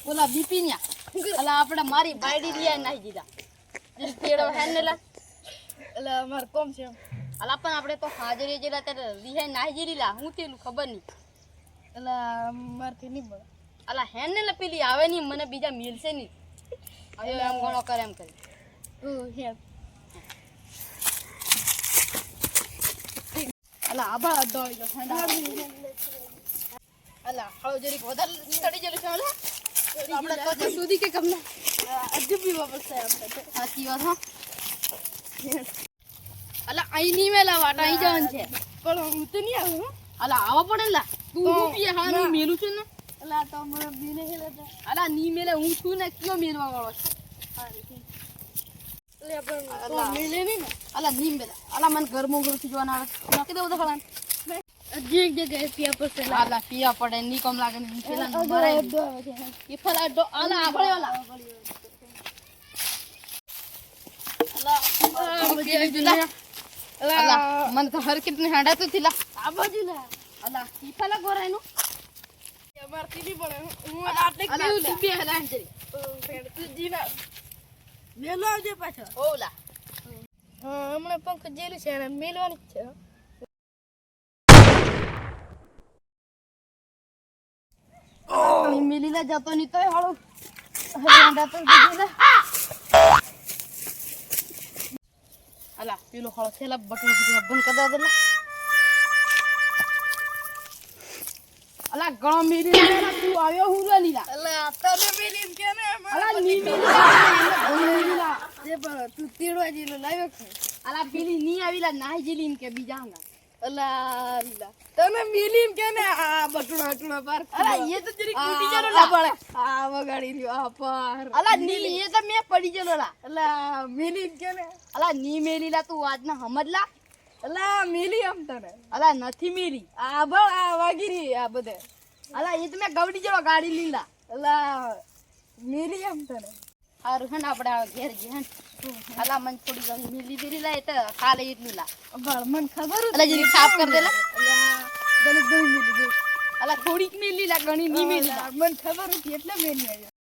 ઓલા બીપીન્યા અલા આપણે મારી બાયડી દિયા નાહી દીધા જે પેડો હેનેલા એટલે માર કોમ છે અલા પણ આપણે તો હાજરી જેલા તે રિહે નાહી જીરીલા હું તેલું ખબર નહીં એટલે મારથી નહીં મળે અલા હેનેલા પેલી આવે નહીં મને બીજા મિલશે નહીં હવે એમ ઘણો કરે એમ કરી હે અલા આબા દોઈ જો ઠંડા અલા હાવ જરી વધારે ચડી જલું છે અલા આપણે તો સુધી કે કમને અજબી વાપસ છે આપણે સાચી વાત હા અલા અહીં નહીં મેલા વાટા અહીં જવાનું છે પણ હું તો નહીં આવું અલા આવા પડે લા તું રૂપિયા હા હું મેલું છું ને એટલે તો મને બીને હેલા અલા ની મેલે હું છું ને કયો મેલવા વાળો છે એટલે આપણે મિલે નહીં ને અલા ની મેલે અલા મને ગરમો ગરથી જોવાના આવે નાખી દેવું તો ખલાન જે જગ્યાએ પિયા પર છે અલા પિયા પડે ની કમ લાગે ને પેલા મરાય એ ફલા ડો અલા આપણે અલા અલા મને તો હર કિતને હાડા તો થીલા આ બાજુ લે અલા ઈ ફલા ગોરાય નું મારથી નહીં પડે હું આટલે અલા કેવું તું બે હલા જરી તું જીના મેલો આવજે પાછો ઓલા હા હમણાં પંખ જેલું છે અને મેલવાની જ છે ની મિલીલા જતો ની તોય હાળો હાડા તો દીધેલા અલા પેલો હાળો છેલા બટન બંધ કરી દેલા અલા ગળો મિલીલા તું આવ્યો હું લીલા એટલે તને મેલી એમ કે ને અલા ની મિલીલા જે પણ તું તેડવા જેલો લાવ્યો છે અલા પેલી ની આવીલા નાહી જેલી એમ કે બીજા હંગા અલા તને મેલી એમ કે ને આ બટુડા બટુડા પાર અલા એ તો જરી કૂટી જરો આ લા પડે આ વગાડી રહ્યો આ પાર અલા ની એ તો મે પડી જલો લા અલા મેલી એમ કે ને અલા ની મેલીલા તું આજના હમજલા અલા મેલી એમ તને અલા નથી મેલી આ બળ આ વાગી રહી આ બધે અલા એ તો મેં ગવડી જરો ગાડી લીલા અલા મેલી એમ તને હારું હે ને આપણે આ ઘેર જે હે અલા મને થોડી ઘણી મિલી દીધી લા એ તો ખાલે એટલું લા બળ મને ખબર અલા જરી સાફ કર દેલા અલા તને ગઈ મેલી અલા થોડીક મિલી લા ઘણી ની મિલી લા મને ખબર હતી એટલે મેલી આવી